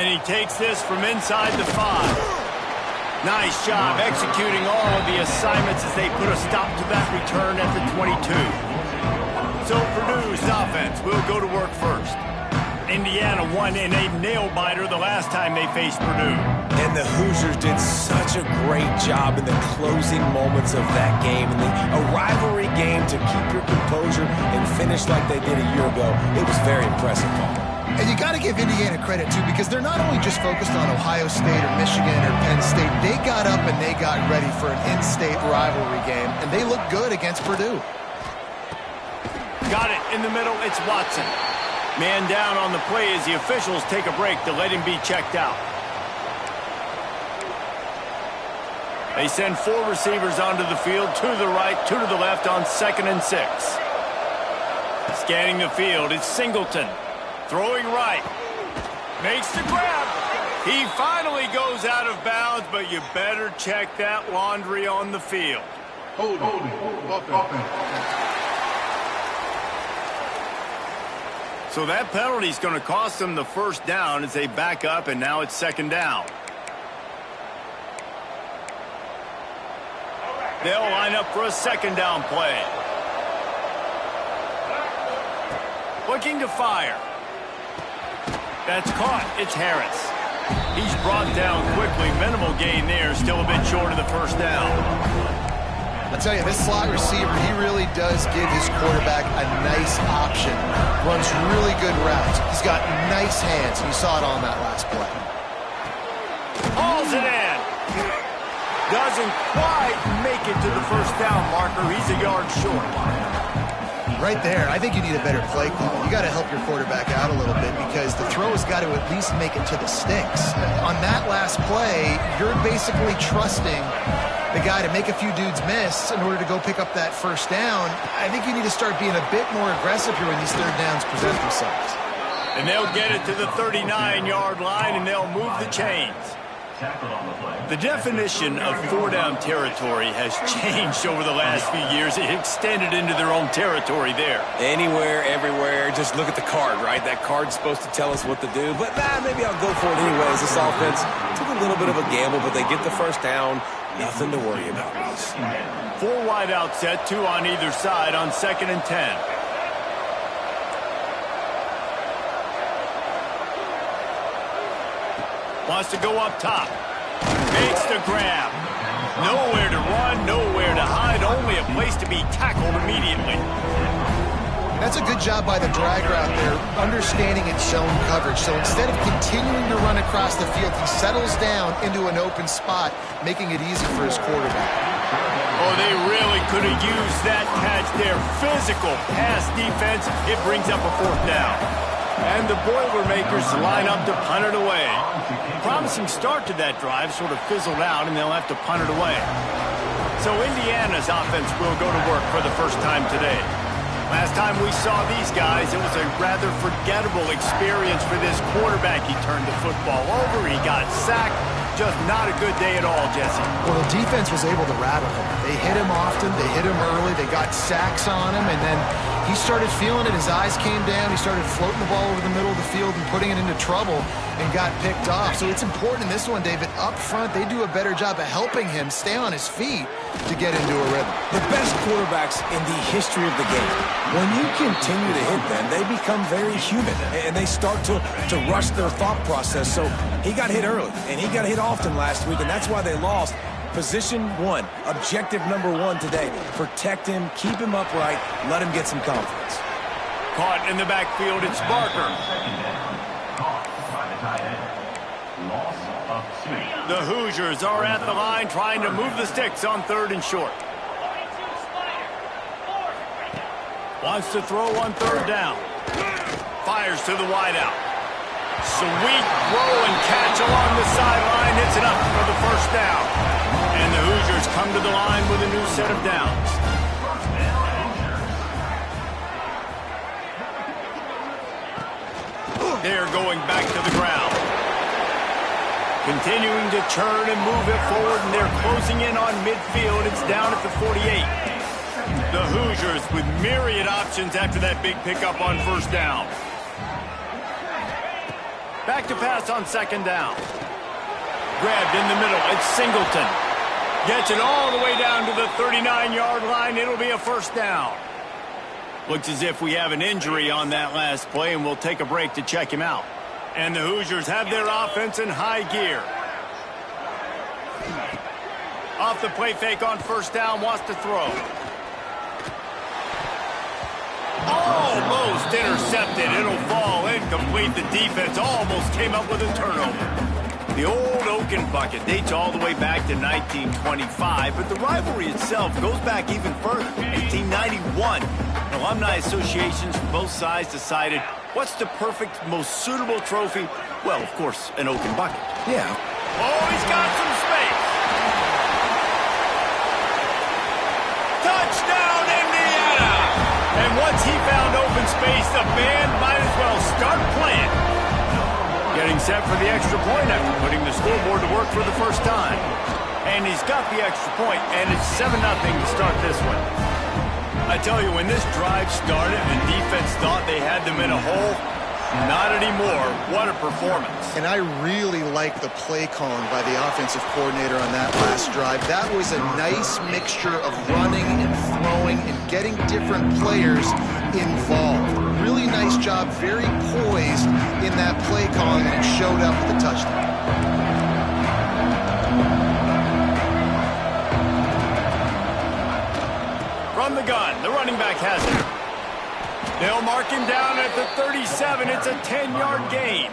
And he takes this from inside the 5. Nice job executing all of the assignments as they put a stop to that return at the 22. So Purdue's offense will go to work first. Indiana won in a nail-biter the last time they faced Purdue. And the Hoosiers did such a great job in the closing moments of that game. And a rivalry game to keep your composure and finish like they did a year ago. It was very impressive, Paul. And you got to give Indiana credit, too, because they're not only just focused on Ohio State or Michigan or Penn State. They got up and they got ready for an in-state rivalry game, and they look good against Purdue. Got it in the middle. It's Watson. Man down on the play as the officials take a break to let him be checked out. They send 4 receivers onto the field, 2 to the right, 2 to the left on 2nd and 6. Scanning the field, it's Singleton. Throwing right. Makes the grab. He finally goes out of bounds, but you better check that laundry on the field. Hold. So that penalty is going to cost them the first down as they back up, and now it's 2nd down. They'll line up for a 2nd down play. Looking to fire. That's caught. It's Harris. He's brought down quickly. Minimal gain there. Still a bit short of the first down. I'll tell you, this slot receiver, he really does give his quarterback a nice option. Runs really good routes. He's got nice hands. You saw it on that last play. Hauls it in. Doesn't quite make it to the first down marker. He's a yard short. Right there, I think you need a better play call. You got to help your quarterback out a little bit because the throw has got to at least make it to the sticks. On that last play, you're basically trusting the guy to make a few dudes miss in order to go pick up that first down. I think you need to start being a bit more aggressive here when these 3rd downs present themselves. And they'll get it to the 39-yard line, and they'll move the chains. The definition of 4-down territory has changed over the last few years. It extended into their own territory there. Anywhere, everywhere, just look at the card, right? That card's supposed to tell us what to do, but maybe I'll go for it anyways. This offense took a little bit of a gamble, but they get the first down. Nothing to worry about. 4 wide out set, 2 on either side on 2nd and 10. Wants to go up top. Makes the grab. Nowhere to run, nowhere to hide, only a place to be tackled immediately. That's a good job by the drag route there, understanding its zone coverage. So instead of continuing to run across the field, he settles down into an open spot, making it easy for his quarterback. Oh, they really could have used that catch there. Physical pass defense. It brings up a 4th down. And the Boilermakers line up to punt it away. Promising start to that drive, sort of fizzled out, and they'll have to punt it away. So Indiana's offense will go to work for the first time today. Last time we saw these guys, it was a rather forgettable experience for this quarterback. He turned the football over, he got sacked. Just not a good day at all, Jesse. Well, the defense was able to rattle him. They hit him often, they hit him early, they got sacks on him, and then he started feeling it. His eyes came down, he started floating the ball over the middle of the field and putting it into trouble and got picked off. So it's important in this one, David, up front, they do a better job of helping him stay on his feet to get into a rhythm. The best quarterbacks in the history of the game, when you continue to hit them, they become very human, and they start to rush their thought process. So he got hit early, and he got hit often last week, and that's why they lost. Position 1, objective number 1 today. Protect him, keep him upright, let him get some confidence. Caught in the backfield, it's Barker. The Hoosiers are at the line trying to move the sticks on 3rd and short. Wants to throw on 3rd down. Fires to the wideout. Sweet throw and catch along the sideline. It's enough for the first down. And the Hoosiers come to the line with a new set of downs. They're going back to the ground. Continuing to churn and move it forward, and they're closing in on midfield. It's down at the 48. The Hoosiers with myriad options after that big pickup on 1st down. Back to pass on second down. Grabbed in the middle. It's Singleton. Gets it all the way down to the 39-yard line. It'll be a first down. Looks as if we have an injury on that last play, and we'll take a break to check him out. And the Hoosiers have their offense in high gear. Off the play fake on first down, wants to throw. Almost intercepted. It'll fall incomplete. The defense almost came up with a turnover. The old Oaken bucket dates all the way back to 1925, but the rivalry itself goes back even further, 1891. Alumni associations from both sides decided what's the perfect, most suitable trophy? Well, of course, an Oaken bucket. Yeah. Oh, he's got some space. Touchdown, Indiana! And once he found open space, the band might as well start playing. Getting set for the extra point after putting the scoreboard to work for the first time. And he's got the extra point, and it's 7-0 to start this one. I tell you, when this drive started, the defense thought they had them in a hole. Not anymore. What a performance. And I really like the play calling by the offensive coordinator on that last drive. That was a nice mixture of running and throwing and getting different players involved. Really nice job, very poised in that play calling, and it showed up with the touchdown. From the gun, the running back has it. They'll mark him down at the 37. It's a 10-yard gain.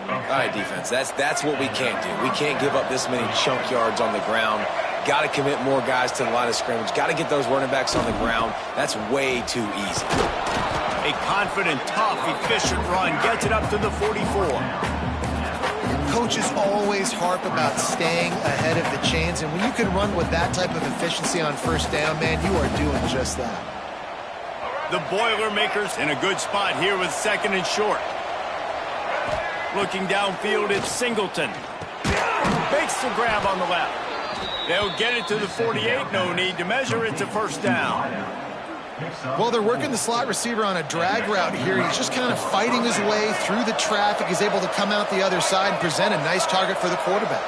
All right, defense, that's what we can't do. We can't give up this many chunk yards on the ground. Got to commit more guys to the line of scrimmage. Got to get those running backs on the ground. That's way too easy. A confident, tough, efficient run gets it up to the 44. Coaches always harp about staying ahead of the chains, and when you can run with that type of efficiency on first down, man, you are doing just that. The Boilermakers in a good spot here with second and short. Looking downfield, it's Singleton. Makes the grab on the left. They'll get it to the 48. No need to measure. It's a first down. Well, they're working the slot receiver on a drag route here. He's just kind of fighting his way through the traffic. He's able to come out the other side and present a nice target for the quarterback.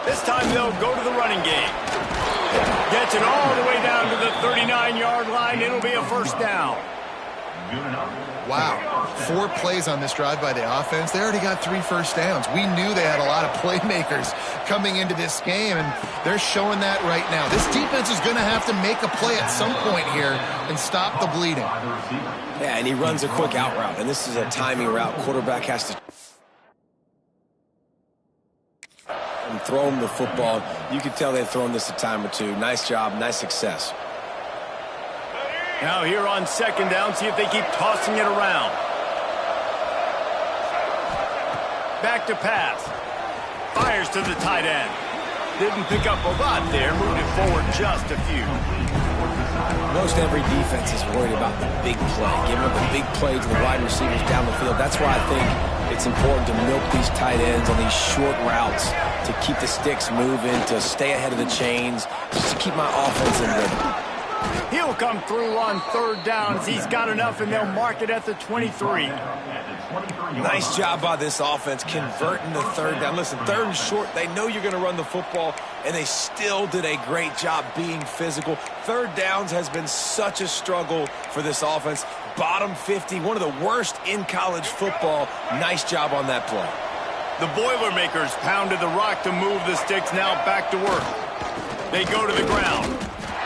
This time they'll go to the running game. Gets it all the way down to the 39-yard line. It'll be a first down. Wow, 4 plays on this drive by the offense. They already got 3 first downs. We knew they had a lot of playmakers coming into this game, and they're showing that right now. This defense is going to have to make a play at some point here and stop the bleeding. Yeah, and he runs a quick out route, and this is a timing route. Quarterback has to throw him the football. You can tell they've thrown this a time or two. Nice job, nice success. Now here on second down, see if they keep tossing it around. Back to pass. Fires to the tight end. Didn't pick up a lot there, moved it forward just a few. Most every defense is worried about the big play, giving up a big play to the wide receivers down the field. That's why I think it's important to milk these tight ends on these short routes to keep the sticks moving, to stay ahead of the chains, just to keep my offense in rhythm. He'll come through on third downs. He's got enough, and they'll mark it at the 23. Nice job by this offense converting the third down. Listen, third and short, they know you're going to run the football, and they still did a great job being physical. Third downs has been such a struggle for this offense. Bottom 50, one of the worst in college football. Nice job on that play. The Boilermakers pounded the rock to move the sticks. Now back to work. They go to the ground.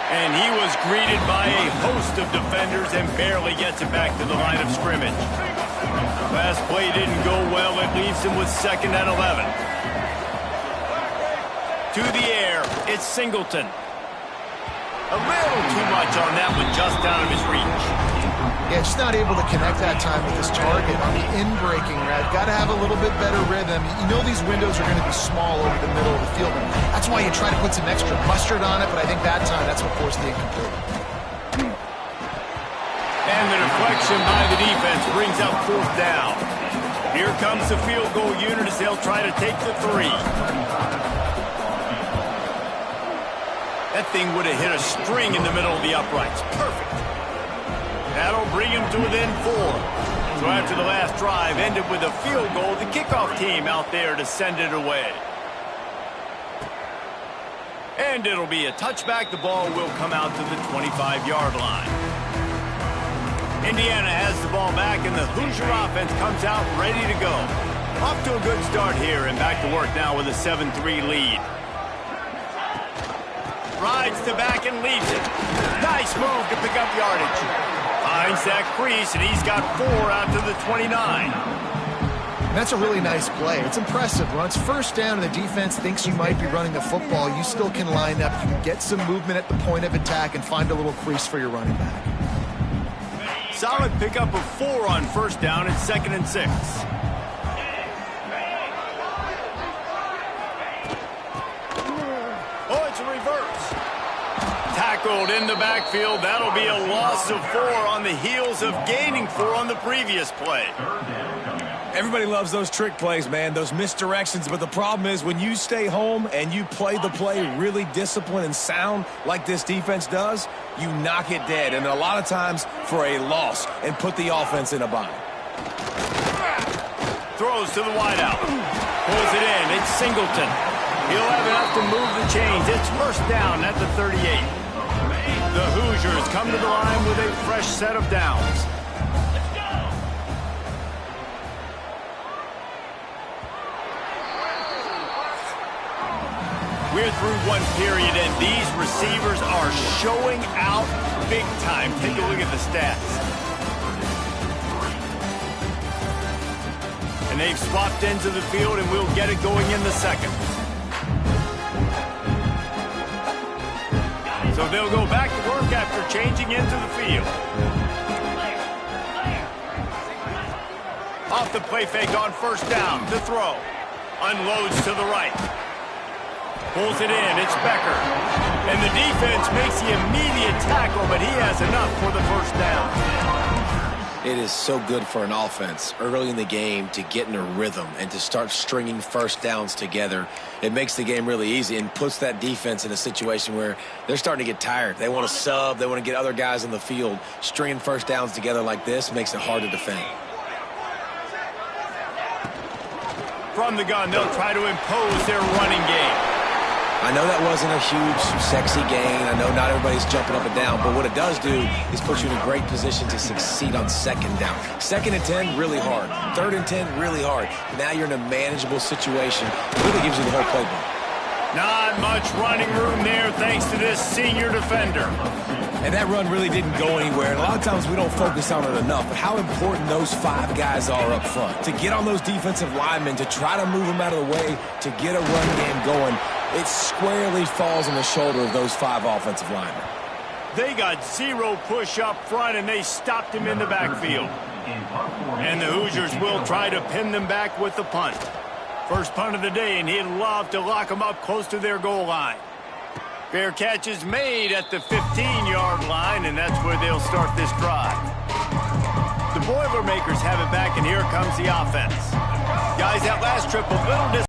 And he was greeted by a host of defenders and barely gets it back to the line of scrimmage. Last play didn't go well. It leaves him with second and 11. To the air, it's Singleton. A little too much on that one, just out of his reach. Yeah, just not able to connect that time with his target on the in-breaking route. Got to have a little bit better rhythm. You know these windows are going to be small over the middle of the field. And that's why you try to put some extra mustard on it, but I think that time that's what forced the incomplete. And the deflection by the defense brings up fourth down. Here comes the field goal unit as they'll try to take the 3. That thing would have hit a string in the middle of the uprights. Perfect. That'll bring him to within 4. So after the last drive ended with a field goal, the kickoff team out there to send it away. And it'll be a touchback. The ball will come out to the 25-yard line. Indiana has the ball back, and the Hoosier offense comes out ready to go. Off to a good start here, and back to work now with a 7-3 lead. Rides the back and leaves it. Nice move to pick up yardage. Finds that crease, and he's got 4 out to the 29. That's a really nice play. It's impressive. When it's first down and the defense thinks you might be running the football, you still can line up. You can get some movement at the point of attack and find a little crease for your running back. Solid pickup of 4 on first down at 2nd and 6. Oh, it's a reverse. Tackled in the backfield. That'll be a loss of 4 on the heels of gaining 4 on the previous play. Everybody loves those trick plays, man, those misdirections, but the problem is when you stay home and you play the play really disciplined and sound like this defense does, you knock it dead, and a lot of times for a loss, and put the offense in a bind. Throws to the wideout. Pulls it in. It's Singleton. He'll have enough to move the chains. It's first down at the 38. The Hoosiers come to the line with a fresh set of downs. We're through one period, and these receivers are showing out big time. Take a look at the stats. And they've swapped into the field, and we'll get it going in the second. So they'll go back to work after changing into the field. Off the play fake on first down. The throw. Unloads to the right. Pulls it in. It's Becker. And the defense makes the immediate tackle, but he has enough for the first down. It is so good for an offense early in the game to get in a rhythm and to start stringing first downs together. It makes the game really easy and puts that defense in a situation where they're starting to get tired. They want to sub. They want to get other guys on the field. Stringing first downs together like this makes it hard to defend. From the gun, they'll try to impose their running game. I know that wasn't a huge, sexy gain. I know not everybody's jumping up and down, but what it does do is put you in a great position to succeed on second down. 2nd and 10, really hard. 3rd and 10, really hard. Now you're in a manageable situation. It really gives you the whole playbook. Not much running room there thanks to this senior defender. And that run really didn't go anywhere. And a lot of times we don't focus on it enough, but how important those 5 guys are up front. To get on those defensive linemen, to try to move them out of the way, to get a run game going, it squarely falls on the shoulder of those 5 offensive linemen. They got 0 push up front, and they stopped him in the backfield. And the Hoosiers will try to pin them back with the punt. First punt of the day, and he'd love to lock them up close to their goal line. Fair catch is made at the 15-yard line, and that's where they'll start this drive. The Boilermakers have it back, and here comes the offense. Guys, that last trip, a little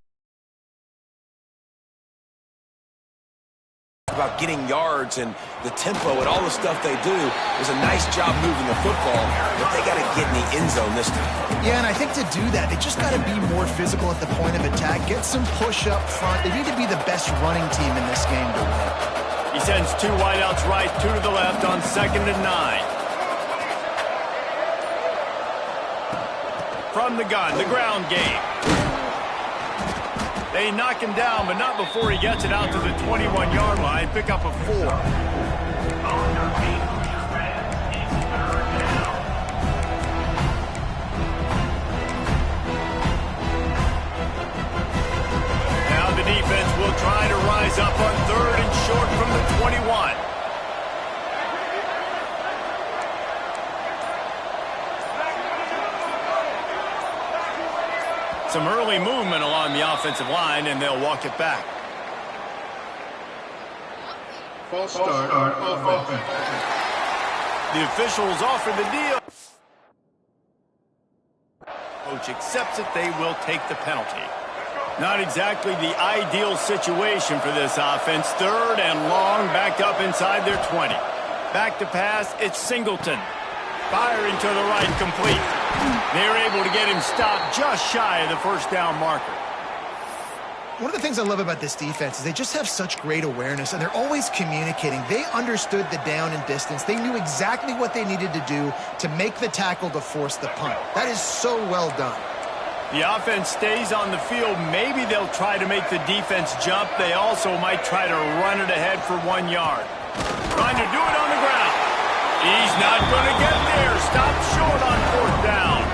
about getting yards and the tempo and all the stuff they do. It was a nice job moving the football, but they got to get in the end zone this time. Yeah, and I think to do that, they just got to be more physical at the point of attack, get some push up front. They need to be the best running team in this game to win. He sends 2 wideouts right, 2 to the left on 2nd and 9. From the gun, the ground game. They knock him down, but not before he gets it out to the 21-yard line. Pick up a 4. Now the defense will try to rise up on 3rd and short from the 21. Some early movement along the offensive line, and they'll walk it back. False start on offense. The officials offer the deal. Coach accepts it. They will take the penalty. Not exactly the ideal situation for this offense. 3rd and long, backed up inside their 20. Back to pass, it's Singleton. Firing to the right, complete. They're able to get him stopped just shy of the first down marker. One of the things I love about this defense is they just have such great awareness, and they're always communicating. They understood the down and distance. They knew exactly what they needed to do to make the tackle to force the punt. That is so well done. The offense stays on the field. Maybe they'll try to make the defense jump. They also might try to run it ahead for 1 yard. Trying to do it on the ground. He's not going to get there. Stop short on 4th down.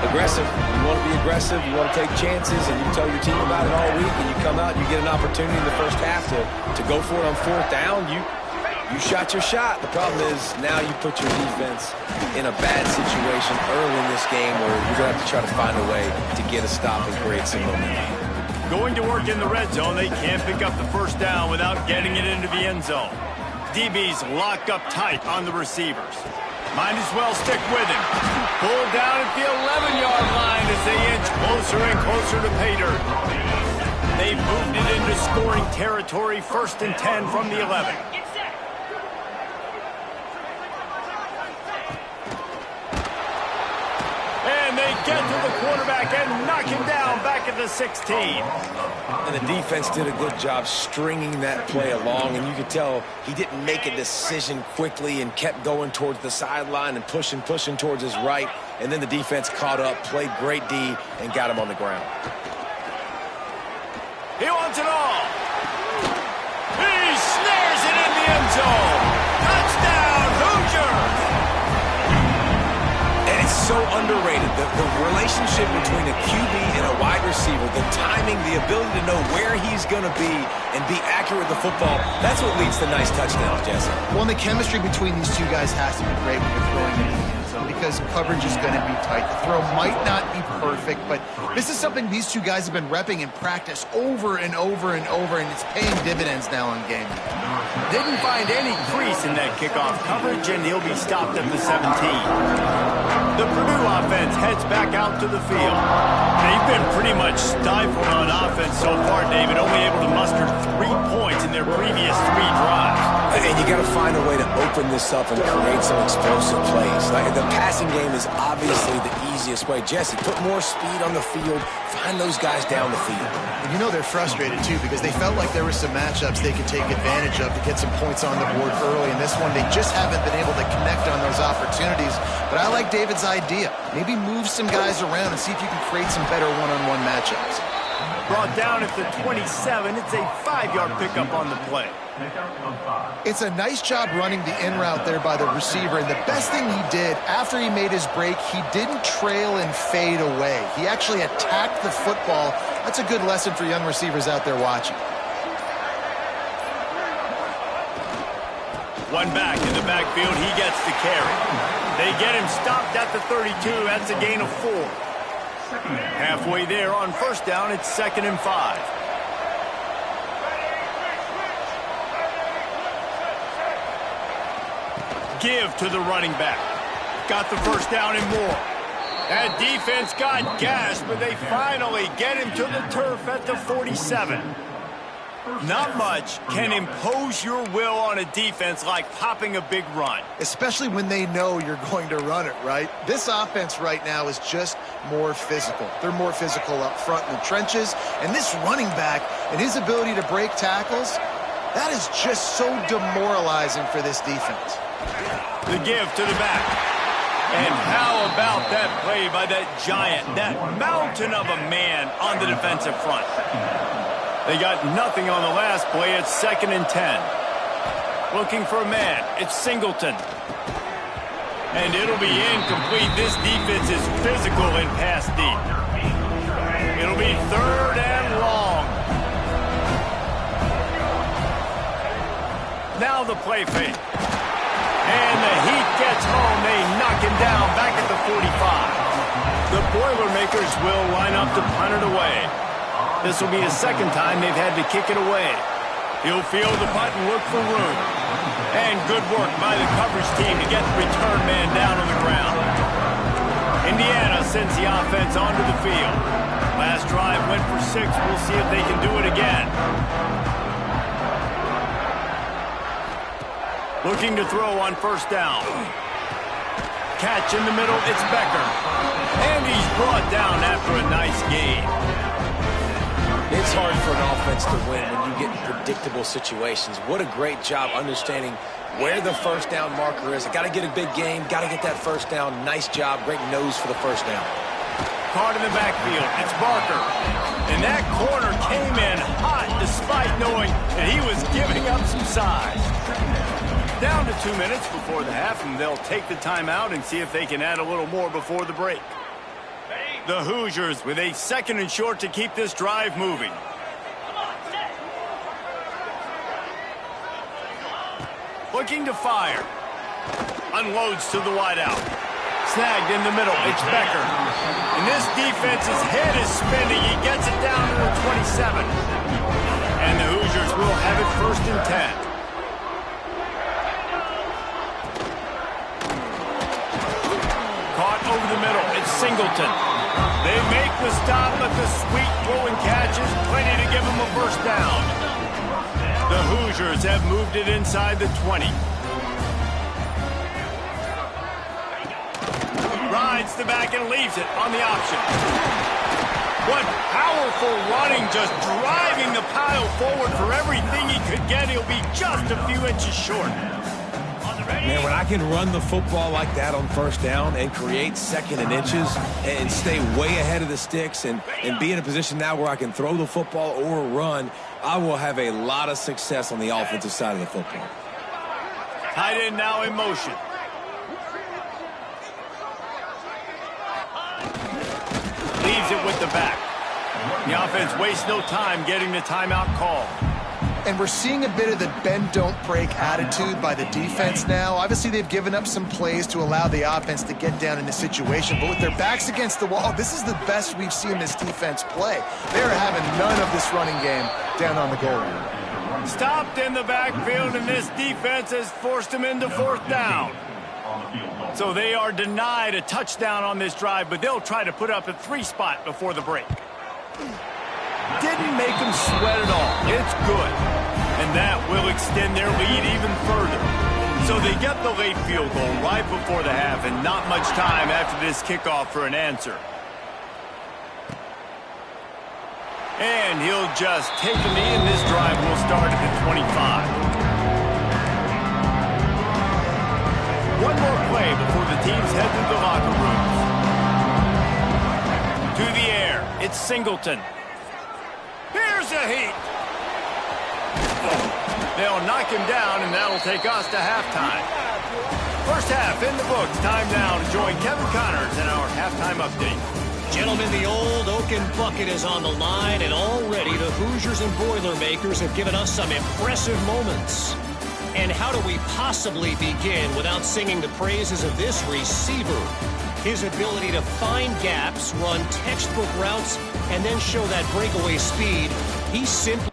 Aggressive. You want to be aggressive. You want to take chances, and you tell your team about it all week, and you come out and you get an opportunity in the first half to go for it on 4th down. You shot your shot. The problem is now you put your defense in a bad situation early in this game where you're going to have to try to find a way to get a stop and create some momentum. Going to work in the red zone, they can't pick up the first down without getting it into the end zone. DBs lock up tight on the receivers. Might as well stick with him. Pulled down at the 11-yard line as they inch closer and closer to pay dirt. They've moved it into scoring territory, 1st and 10 from the 11. And they get to the quarterback and knock him down back at the 16. And the defense did a good job stringing that play along, and you could tell he didn't make a decision quickly and kept going towards the sideline and pushing towards his right, and then the defense caught up, played great D, and got him on the ground. He wants it all. He snares it in the end zone. Touchdown, Hoosiers! And it's so underrated, the relationship between a QB and a wide receiver, the timing, the ability to know where he's going to be and be accurate with the football, that's what leads to nice touchdowns, Jesse. Well, and the chemistry between these two guys has to be great when you're throwing in the end zone because coverage is going to be tight. The throw might not be perfect, but this is something these two guys have been repping in practice over and over and over, and it's paying dividends now on game. Didn't find any crease in that kickoff coverage, and he'll be stopped at the 17. The Purdue offense heads back out to the field. They've been pretty much stifled on offense so far, David, only able to muster 3 points in their previous 3 drives. And you got to find a way to open this up and create some explosive plays. Like the passing game is obviously the easiest way. Jesse, put more speed on the field. Find those guys down the field. And you know they're frustrated, too, because they felt like there were some matchups they could take advantage of to get some points on the board early. In this one, they just haven't been able to connect on those opportunities. But I like David's idea. Maybe move some guys around and see if you can create some better one-on-one matchups. Brought down at the 27. It's a 5-yard pickup on the play. It's a nice job running the in route there by the receiver, and the best thing he did after he made his break, he didn't trail and fade away. He actually attacked the football. That's a good lesson for young receivers out there watching. One back in the backfield, he gets the carry. They get him stopped at the 32. That's a gain of 4. Halfway there on 1st down, it's 2nd and 5. Give to the running back. Got the 1st down and more. That defense got gashed, but they finally get him to the turf at the 47. Not much can impose your will on a defense like popping a big run. Especially when they know you're going to run it, right? This offense right now is just more physical. They're more physical up front in the trenches. And this running back and his ability to break tackles, that is just so demoralizing for this defense. The give to the back. And how about that play by that giant, that mountain of a man on the defensive front? They got nothing on the last play. It's 2nd and 10. Looking for a man. It's Singleton. And it'll be incomplete. This defense is physical in pass deep. It'll be 3rd and long. Now the play fake. And the Heat gets home. They knock him down back at the 45. The Boilermakers will line up to punt it away. This will be the 2nd time they've had to kick it away. He'll field the punt and look for room. And good work by the coverage team to get the return man down on the ground. Indiana sends the offense onto the field. Last drive went for 6. We'll see if they can do it again. Looking to throw on 1st down. catch in the middle. It's Becker. And he's brought down after a nice gain. It's hard for an offense to win when you get in predictable situations. What a great job understanding where the first down marker is. I got to get a big game, got to get that first down. Nice job, great nose for the first down. Caught in the backfield, it's Barker. And that corner came in hot despite knowing that he was giving up some size. Down to 2 minutes before the half, and they'll take the timeout and see if they can add a little more before the break. The Hoosiers with a 2nd and short to keep this drive moving. Looking to fire. Unloads to the wideout. Snagged in the middle. It's Becker. And this defense's head is spinning. He gets it down to the 27. And the Hoosiers will have it 1st and 10. Caught over the middle. It's Singleton. They make the stop, but the sweet throw and catch is plenty to give them a first down. The Hoosiers have moved it inside the 20. Rides the back and leaves it on the option. What powerful running, just driving the pile forward for everything he could get. He'll be just a few inches short. Man, when I can run the football like that on first down and create 2nd and inches and stay way ahead of the sticks and be in a position now where I can throw the football or run, I will have a lot of success on the offensive side of the football. Tight end now in motion. Leaves it with the back. The offense wastes no time getting the timeout call. And we're seeing a bit of the bend, don't break attitude by the defense now. Obviously, they've given up some plays to allow the offense to get down in the situation. But with their backs against the wall, this is the best we've seen this defense play. They're having none of this running game down on the goal line. Stopped in the backfield, and this defense has forced them into 4th down. So they are denied a touchdown on this drive, but they'll try to put up a 3 spot before the break. Didn't make them sweat at all. It's good. And that will extend their lead even further. So they get the late field goal right before the half, and not much time after this kickoff for an answer. And he'll just take a knee, and this drive will start at the 25. One more play before the teams head to the locker rooms. To the air, it's Singleton. Here's a heat. They'll knock him down, and that'll take us to halftime. First half in the books. Time now to join Kevin Connors in our halftime update. Gentlemen, the old oaken bucket is on the line, and already the Hoosiers and Boilermakers have given us some impressive moments. And how do we possibly begin without singing the praises of this receiver? His ability to find gaps, run textbook routes, and then show that breakaway speed. He simply...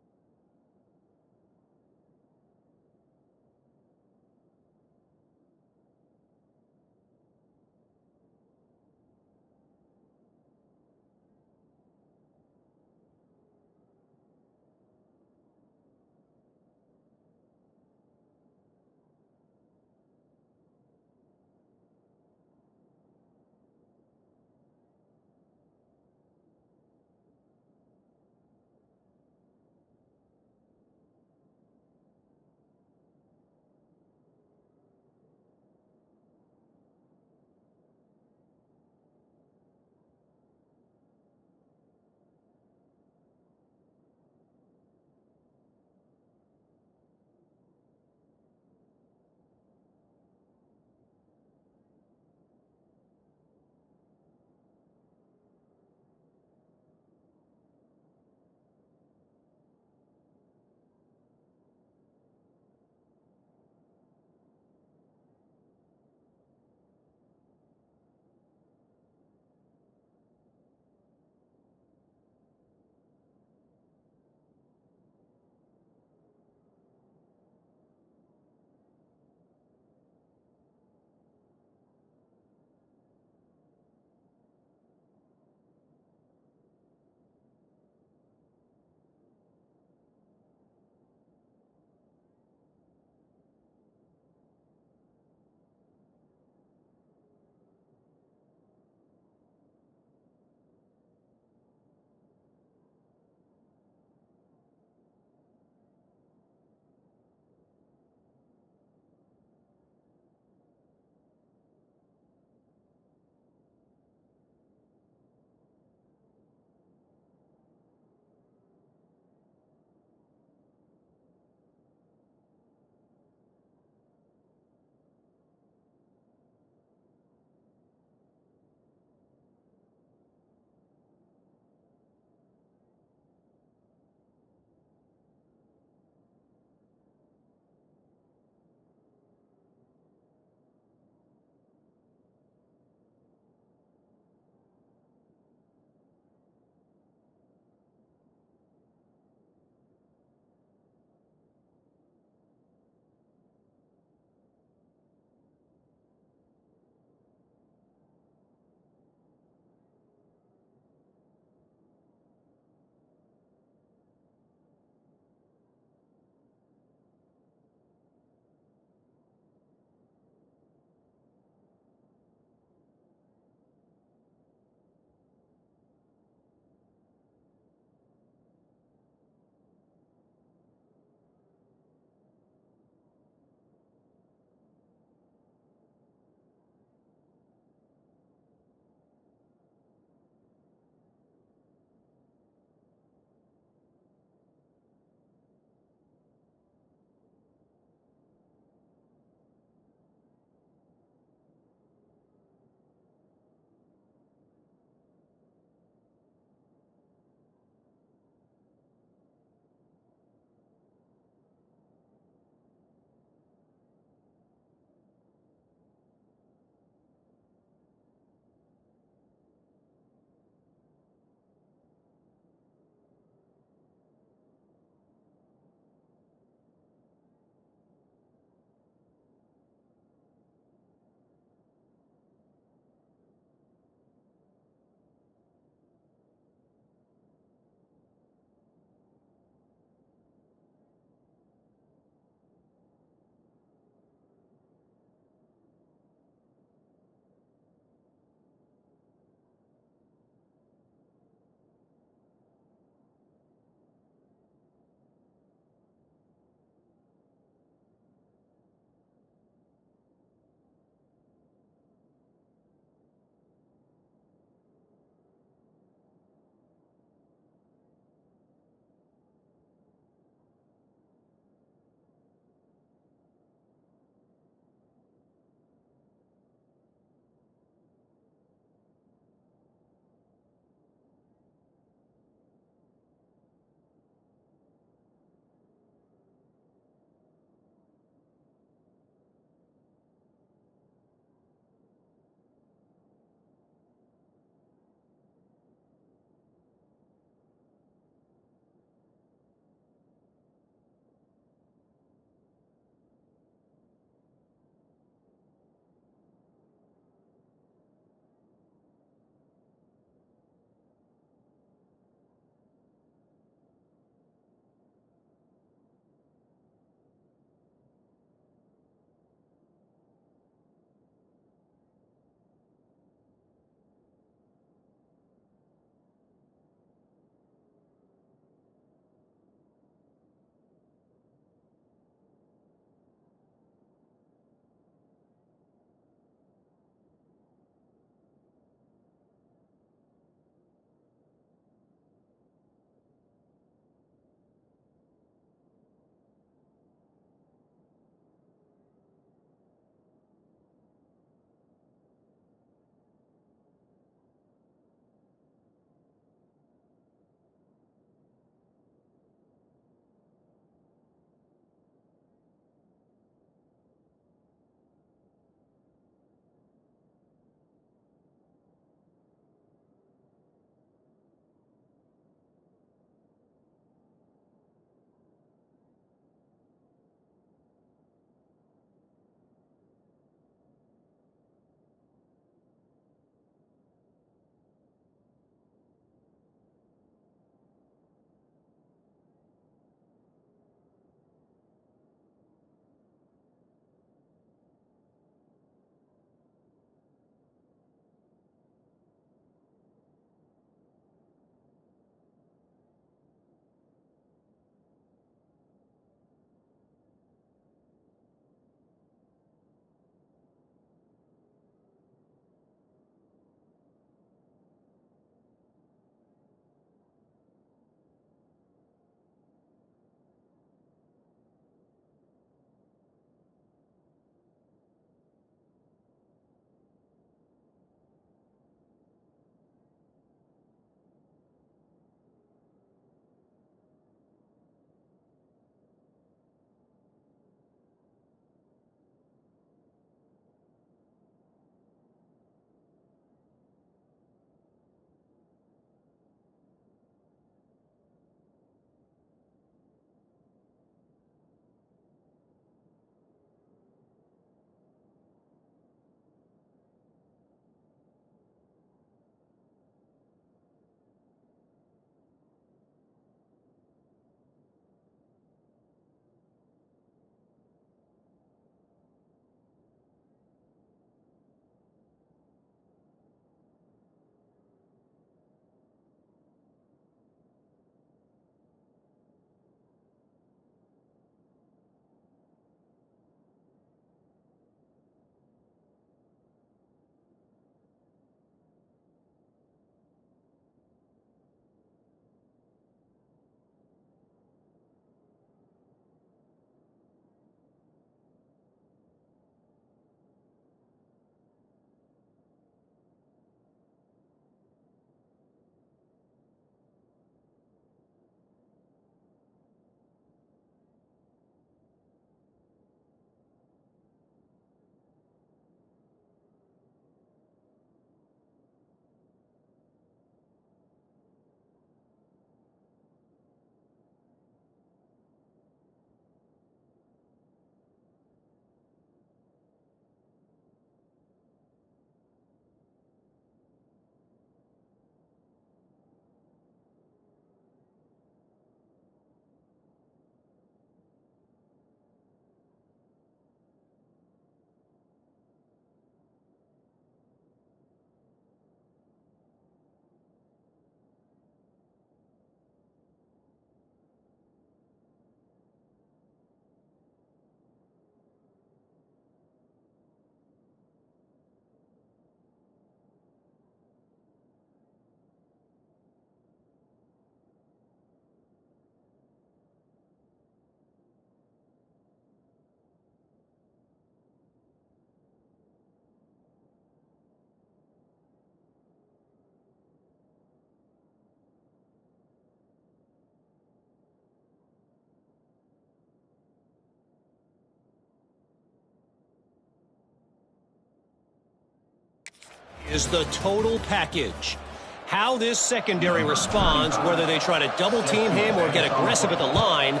is the total package. How this secondary responds, whether they try to double-team him or get aggressive at the line,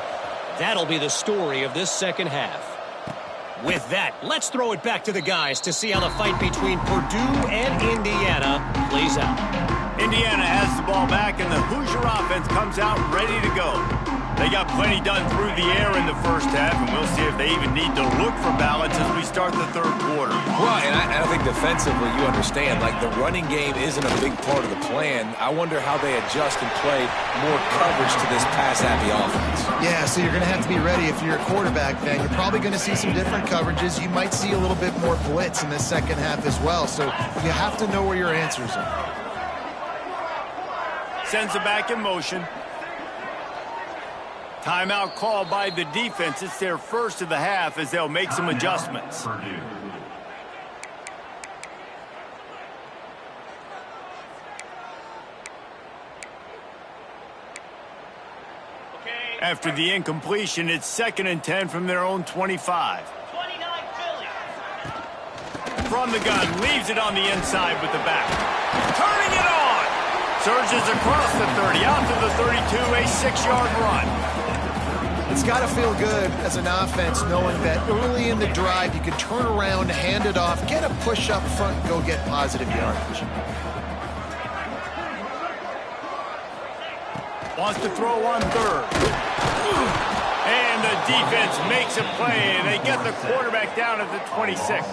that'll be the story of this second half. With that, let's throw it back to the guys to see how the fight between Purdue and Indiana plays out. Indiana has the ball back, and the Hoosier offense comes out ready to go. They got plenty done through the air in the first half, and we'll see if they even need to look for balance as we start the third quarter. Well, and I think defensively, you understand, like the running game isn't a big part of the plan. I wonder how they adjust and play more coverage to this pass-happy offense. Yeah, so you're going to have to be ready if you're a quarterback then. You're probably going to see some different coverages. You might see a little bit more blitz in the second half as well, so you have to know where your answers are. Sends it back in motion. Timeout called by the defense. It's their first of the half as they'll make some adjustments. After the incompletion, it's 2nd and 10 from their own 25. From the gun, leaves it on the inside with the back. Turning it on! Surges across the 30, out to the 32, a 6-yard run. It's got to feel good as an offense knowing that early in the drive you can turn around, hand it off, get a push up front, and go get positive yardage. Wants to throw on 3rd. And the defense makes a play, and they get the quarterback down at the 26.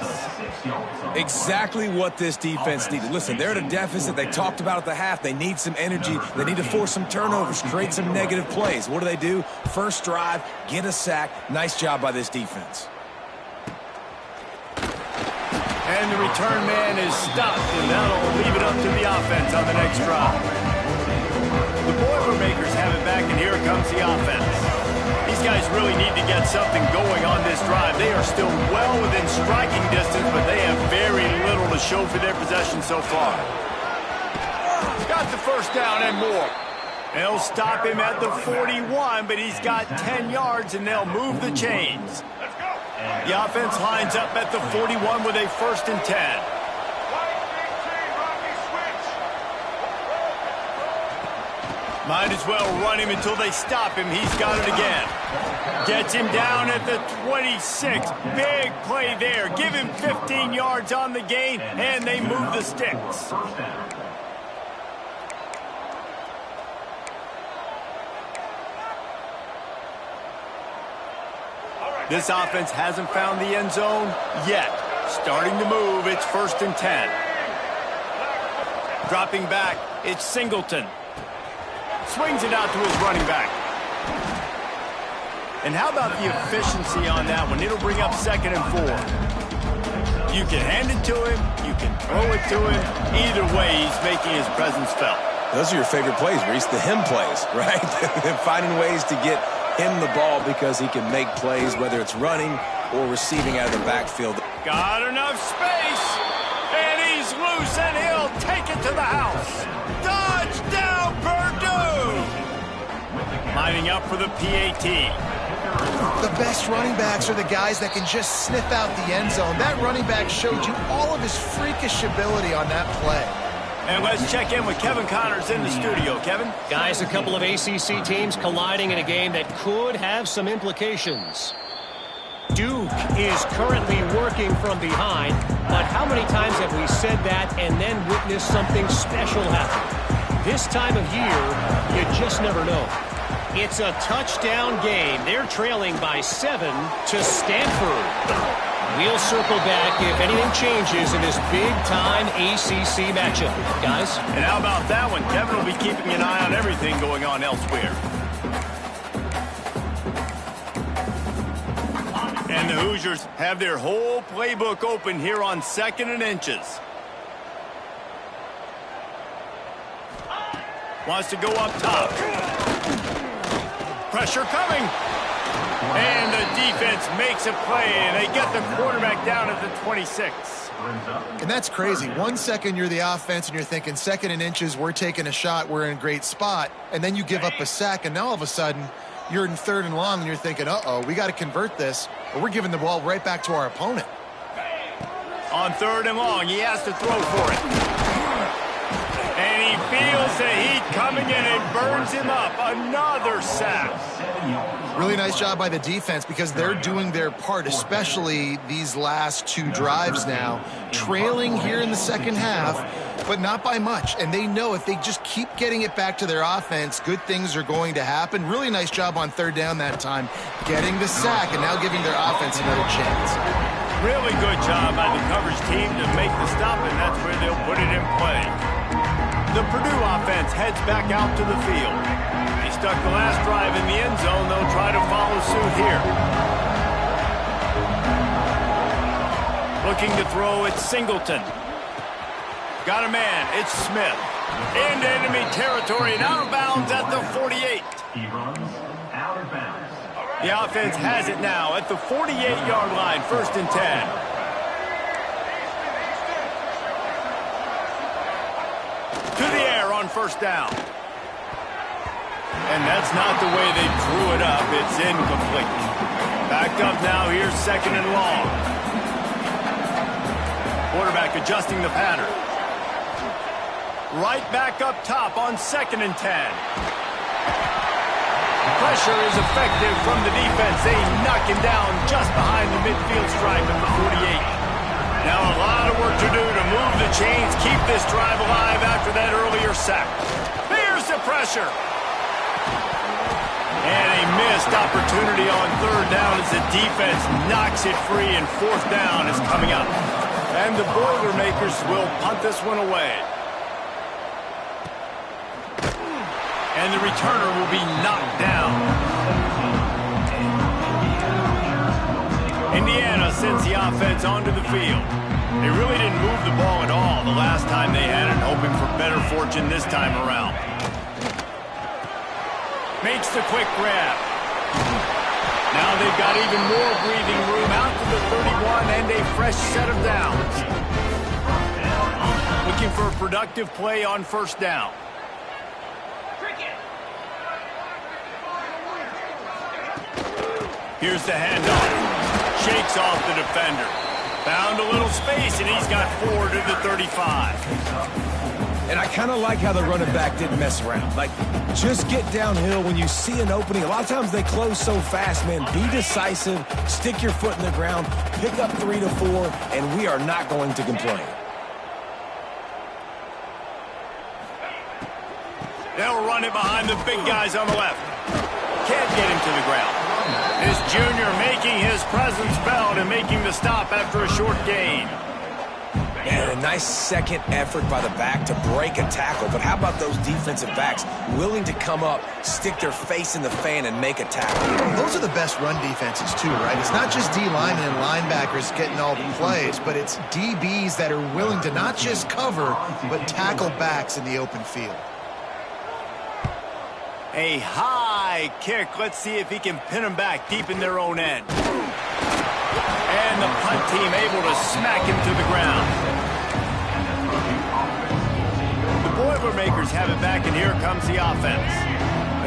Exactly what this defense needed. Listen, they're at a deficit. They talked about at the half. They need some energy. They need to force some turnovers, create some negative plays. What do? First drive, get a sack. Nice job by this defense. And the return man is stopped, and that'll leave it up to the offense on the next drive. The Boilermakers have it back, and here comes the offense. These guys really need to get something going on this drive. They are still well within striking distance, but they have very little to show for their possession so far. Got the first down and more. They'll stop him at the 41, but he's got 10 yards, and they'll move the chains. The offense lines up at the 41 with a 1st and 10. Might as well run him until they stop him. He's got it again. Gets him down at the 26. Big play there. Give him 15 yards on the gain, and they move the sticks. This offense hasn't found the end zone yet. Starting to move. It's 1st and 10. Dropping back. It's Singleton. Swings it out to his running back. And how about the efficiency on that one? It'll bring up 2nd and 4. You can hand it to him. You can throw it to him. Either way, he's making his presence felt. Those are your favorite plays, Reese, the him plays, right? Finding ways to get him the ball because he can make plays, whether it's running or receiving out of the backfield. Got enough space, and he's loose, and he'll take it to the house. Touchdown, Purdue! Lining up for the PAT. The best running backs are the guys that can just sniff out the end zone. That running back showed you all of his freakish ability on that play. And let's check in with Kevin Connors in the studio. Kevin? Guys, a couple of ACC teams colliding in a game that could have some implications. Duke is currently working from behind, but how many times have we said that and then witnessed something special happen? This time of year, you just never know. It's a touchdown game. They're trailing by 7 to Stanford. We'll circle back if anything changes in this big-time ACC matchup. Guys? And how about that one? Kevin will be keeping an eye on everything going on elsewhere. And the Hoosiers have their whole playbook open here on 2nd and inches. Wants to go up top. Pressure coming. And the defense makes a play, and they get the quarterback down at the 26. And that's crazy. 1 second you're the offense, and you're thinking 2nd and inches, we're taking a shot, we're in a great spot. And then you give up a sack, and now all of a sudden you're in 3rd and long, and you're thinking, uh-oh, we got to convert this, or we're giving the ball right back to our opponent. On 3rd and long, he has to throw for it. he feels the heat coming in and burns him up. Another sack. Really nice job by the defense because they're doing their part, especially these last two drives now. Trailing here in the second half, but not by much. And they know if they just keep getting it back to their offense, good things are going to happen. Really nice job on third down that time, getting the sack and now giving their offense another chance. Really good job by the coverage team to make the stop, and that's where they'll put it in play. The Purdue offense heads back out to the field. They stuck the last drive in the end zone. They'll try to follow suit here. Looking to throw, it's Singleton. Got a man, it's Smith. Into enemy territory and out of bounds at the 48. He runs out of bounds. The offense has it now at the 48-yard line, 1st and 10. To the air on 1st down. And that's not the way they drew it up. It's incomplete. Backed up now, here's 2nd and long. Quarterback adjusting the pattern. Right back up top on 2nd and 10. Pressure is effective from the defense. They knock him down just behind the midfield stripe at the 48. Now a lot of work to do to move the chains, keep this drive alive after that earlier sack. Here's the pressure. And a missed opportunity on 3rd down as the defense knocks it free, and 4th down is coming up. And the Boilermakers will punt this one away. And the returner will be knocked down. Indiana sends the offense onto the field. They really didn't move the ball at all the last time they had it, hoping for better fortune this time around. Makes the quick grab. Now they've got even more breathing room out to the 31 and a fresh set of downs. Looking for a productive play on 1st down. Here's the handoff. Shakes off the defender. Found a little space, and he's got 4 to the 35. And I kind of like how the running back didn't mess around. Like, just get downhill when you see an opening. A lot of times they close so fast, man. Be decisive, stick your foot in the ground, pick up 3 to 4, and we are not going to complain. They'll run it behind the big guys on the left. Can't get him to the ground. This junior making his presence felt and making the stop after a short gain. Man, a nice second effort by the back to break a tackle. But how about those defensive backs willing to come up, stick their face in the fan, and make a tackle? Those are the best run defenses too, right? It's not just D-linemen and linebackers getting all the plays, but it's DBs that are willing to not just cover, but tackle backs in the open field. A high kick. Let's see if he can pin them back deep in their own end. And the punt team able to smack him to the ground. The Boilermakers have it back, and here comes the offense.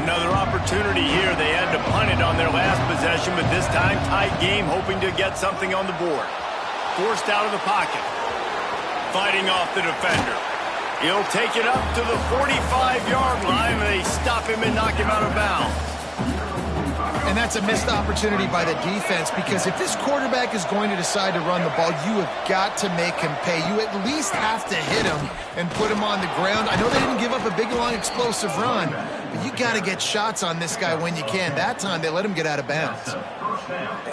Another opportunity here. They had to punt it on their last possession, but this time tight game, hoping to get something on the board. Forced out of the pocket. Fighting off the defender. He'll take it up to the 45-yard line, and they stop him and knock him out of bounds. And that's a missed opportunity by the defense, because if this quarterback is going to decide to run the ball, you have got to make him pay. You at least have to hit him and put him on the ground. I know they didn't give up a big, long, explosive run, but you got to get shots on this guy when you can. That time, they let him get out of bounds.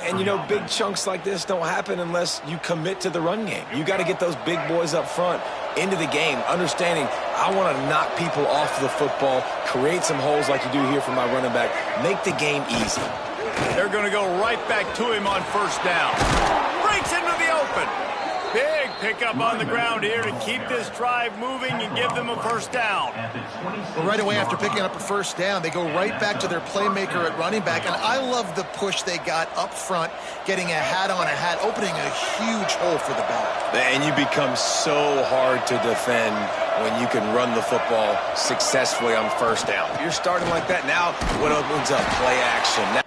And, you know, big chunks like this don't happen unless you commit to the run game. You got to get those big boys up front into the game, understanding I want to knock people off the football, create some holes like you do here for my running back, make the game easy. They're going to go right back to him on 1st down. Breaks into the open. Big pickup on the ground here to keep this drive moving and give them a 1st down. Well, right away after picking up a 1st down, they go right back to their playmaker at running back. And I love the push they got up front, getting a hat on a hat, opening a huge hole for the back. And you become so hard to defend when you can run the football successfully on 1st down. If you're starting like that, now what opens up? Play action. Now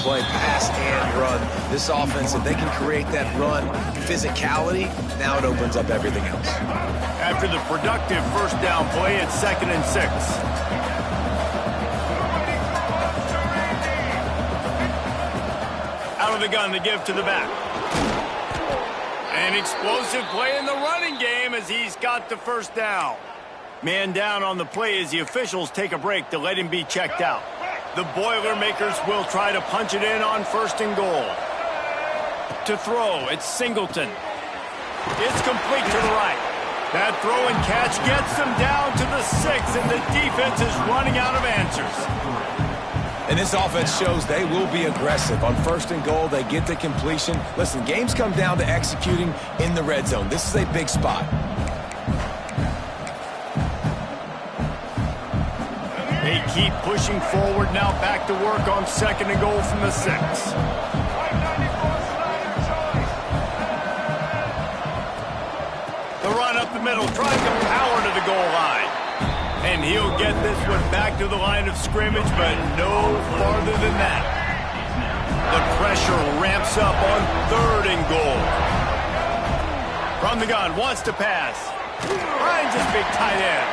play, pass and run. This offense, if they can create that run physicality, now it opens up everything else. After the productive first down play, it's 2nd and 6. Out of the gun to give to the back. An explosive play in the running game as he's got the first down. Man down on the play as the officials take a break to let him be checked out. The Boilermakers will try to punch it in on 1st and goal. To throw, it's Singleton. It's complete to the right. That throw and catch gets them down to the 6, and the defense is running out of answers. And this offense shows they will be aggressive. On 1st and goal, they get the completion. Listen, games come down to executing in the red zone. This is a big spot. They keep pushing forward now, back to work on 2nd and goal from the 6. The run up the middle, trying to power to the goal line. And he'll get this one back to the line of scrimmage, but no farther than that. The pressure ramps up on 3rd and goal. From the gun, wants to pass. Finds his big tight end.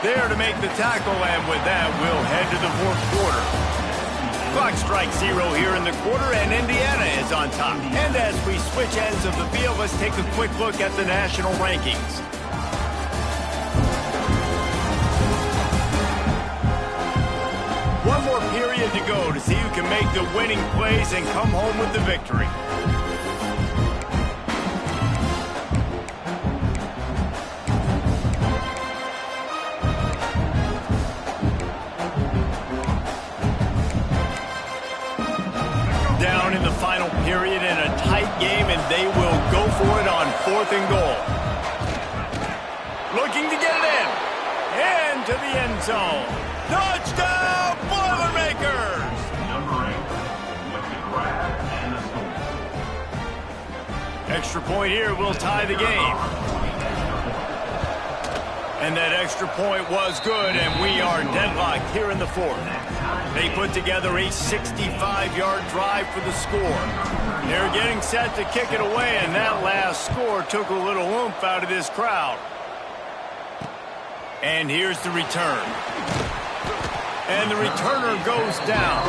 There to make the tackle, and with that, we'll head to the 4th quarter. Clock strikes 0 here in the quarter, and Indiana is on top. And as we switch ends of the field, let's take a quick look at the national rankings. One more period to go to see who can make the winning plays and come home with the victory. Down in the final period in a tight game, and they will go for it on 4th and goal. Looking to get it in. Into the end zone. Touchdown, Boilermakers! Number 8 with the grab and the score. Extra point here will tie the game. And that extra point was good, and we are deadlocked here in the 4th. They put together a 65-yard drive for the score. They're getting set to kick it away, and that last score took a little oomph out of this crowd. And here's the return. And the returner goes down.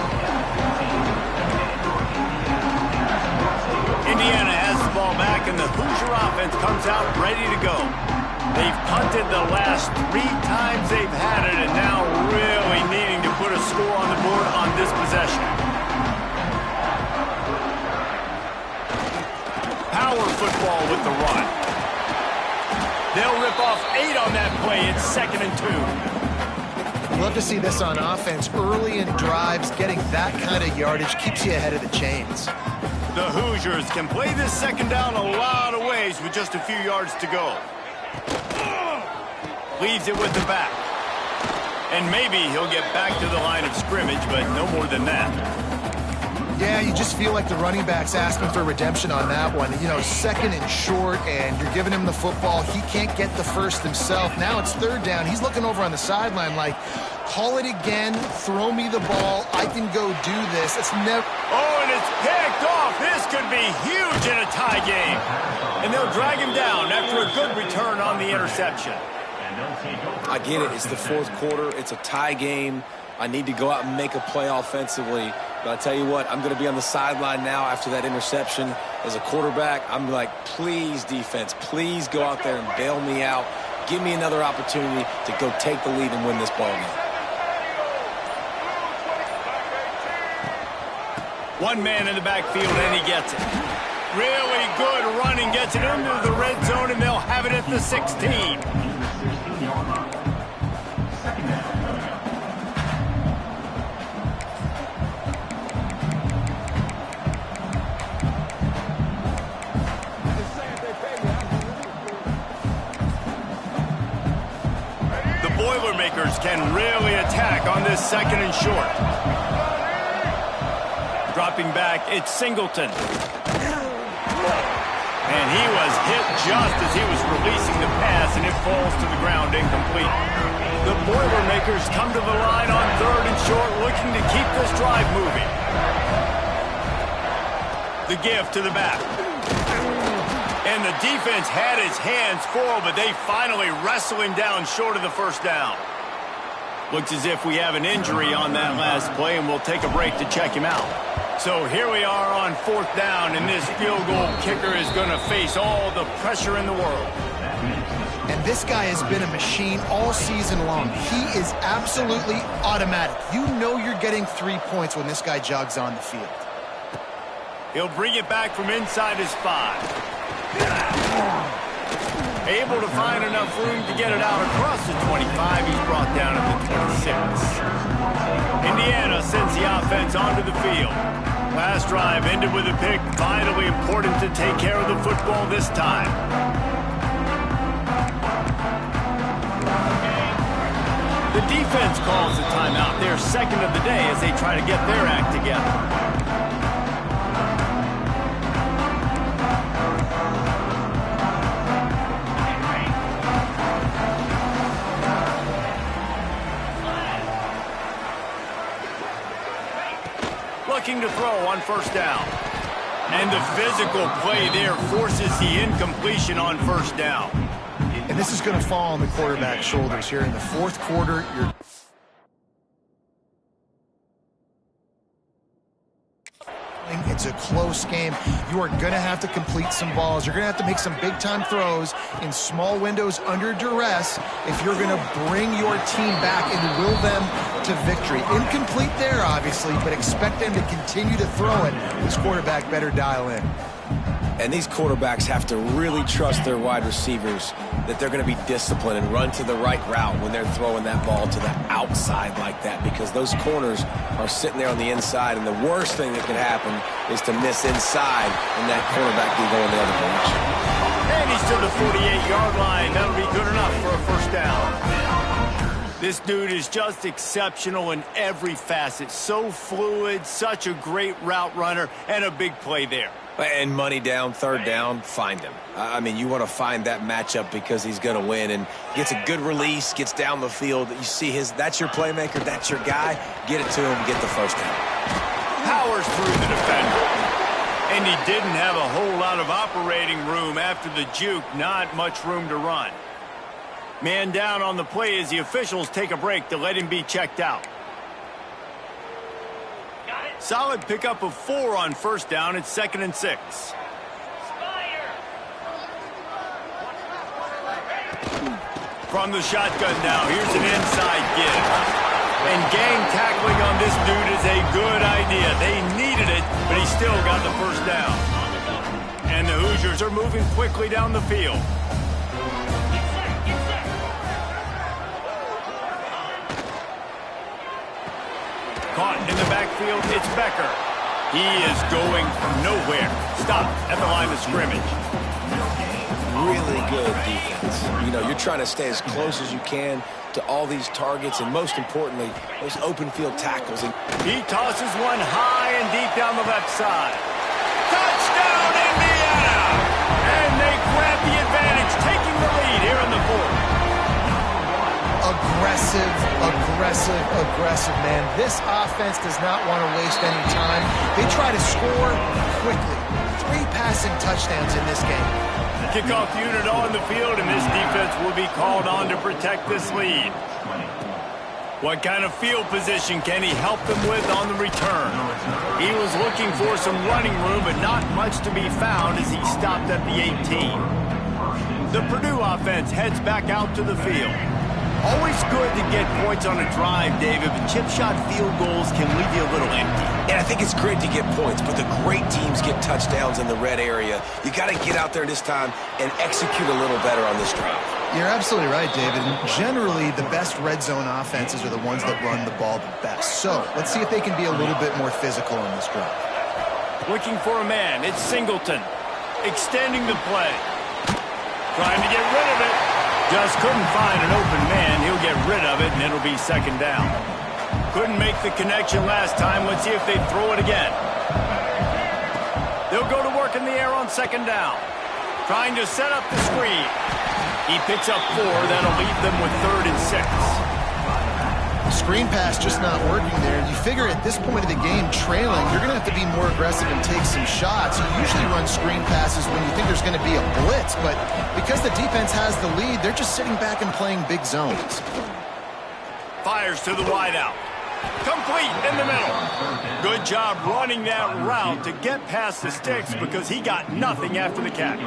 Indiana has the ball back, and the Hoosier offense comes out ready to go. They've punted the last 3 times they've had it, and now really needing to put a score on the board on this possession. Power football with the run. They'll rip off 8 on that play. It's 2nd and 2. Love to see this on offense. Early in drives, getting that kind of yardage keeps you ahead of the chains. The Hoosiers can play this 2nd down a lot of ways with just a few yards to go. Leaves it with the back. And maybe he'll get back to the line of scrimmage, but no more than that. Yeah, you just feel like the running back's asking for redemption on that one. You know, 2nd and short, and you're giving him the football. He can't get the first himself. Now it's 3rd down. He's looking over on the sideline like, call it again, throw me the ball, I can go do this. It's never... Oh, and it's picked off. This could be huge in a tie game. And they'll drag him down after a good return on the interception. I get it. It's the 4th quarter. It's a tie game. I need to go out and make a play offensively. But I tell you what, I'm going to be on the sideline now after that interception. As a quarterback, I'm like, please, defense, please go out there and bail me out. Give me another opportunity to go take the lead and win this ball game. One man in the backfield, and he gets it. Really good running, gets it into the red zone, and they'll have it at the 16. The Boilermakers can really attack on this 2nd and short. Dropping back, it's Singleton. And he was hit just as he was releasing the pass, and it falls to the ground incomplete. The Boilermakers come to the line on 3rd and short, looking to keep this drive moving. The give to the back. And the defense had his hands full, but they finally wrestle him down short of the first down. Looks as if we have an injury on that last play, and we'll take a break to check him out. So here we are on 4th down, and this field goal kicker is going to face all the pressure in the world. And this guy has been a machine all season long. He is absolutely automatic. You know you're getting 3 points when this guy jogs on the field. He'll bring it back from inside his 5. Able to find enough room to get it out across the 25. He's brought down at the 26. Indiana sends the offense onto the field. Last drive ended with a pick. Vitally important to take care of the football this time. The defense calls the timeout. Their second of the day as they try to get their act together. Looking to throw on 1st down. And the physical play there forces the incompletion on 1st down. And this is going to fall on the quarterback's shoulders here in the 4th quarter. It's a close game. You are going to have to complete some balls. You're going to have to make some big-time throws in small windows under duress if you're going to bring your team back and will them to victory. Incomplete there, obviously, but expect them to continue to throw it. This quarterback better dial in. And these quarterbacks have to really trust their wide receivers that they're going to be disciplined and run to the right route when they're throwing that ball to the outside like that, because those corners are sitting there on the inside, and the worst thing that can happen is to miss inside and that quarterback be going the other direction. And he's to the 48-yard line. That'll be good enough for a 1st down. This dude is just exceptional in every facet. So fluid, such a great route runner, and a big play there. And money down, 3rd down, find him. I mean, you want to find that matchup because he's going to win, and gets a good release, gets down the field. You see that's your playmaker, that's your guy. Get it to him, get the 1st down. Powers through the defender. And he didn't have a whole lot of operating room after the juke. Not much room to run. Man down on the play as the officials take a break to let him be checked out. Solid pickup of 4 on 1st down. It's 2nd and 6. From the shotgun now, here's an inside give. And gang tackling on this dude is a good idea. They needed it, but he still got the 1st down. And the Hoosiers are moving quickly down the field. Caught in the backfield, it's Becker. He is going nowhere. Stop at the line of scrimmage. Really good defense. You know, you're trying to stay as close as you can to all these targets, and most importantly, those open field tackles. He tosses one high and deep down the left side. Touchdown, Indiana! And they grab the advantage, taking the lead here in the 4th. Aggressive, man. This offense does not want to waste any time. They try to score quickly. 3 passing touchdowns in this game. Kickoff unit on the field, and this defense will be called on to protect this lead. What kind of field position can he help them with on the return? He was looking for some running room, but not much to be found as he stopped at the 18. The Purdue offense heads back out to the field. Always good to get points on a drive, David, but chip shot field goals can leave you a little empty. And I think it's great to get points, but the great teams get touchdowns in the red area. You got to get out there this time and execute a little better on this drive. You're absolutely right, David. And generally, the best red zone offenses are the ones that run the ball the best. So let's see if they can be a little bit more physical on this drive. Looking for a man. It's Singleton. Extending the play. Trying to get rid of it. Just couldn't find an open man. He'll get rid of it, and it'll be 2nd down. Couldn't make the connection last time. Let's see if they throw it again. They'll go to work in the air on 2nd down. Trying to set up the screen. He picks up 4. That'll leave them with 3rd and 6. screen pass just not working there. You figure at this point of the game, trailing, you're going to have to be more aggressive and take some shots. You usually run screen passes when you think there's going to be a blitz, but because the defense has the lead, they're just sitting back and playing big zones. Fires to the wideout. Complete in the middle. Good job running that route to get past the sticks because he got nothing after the catch.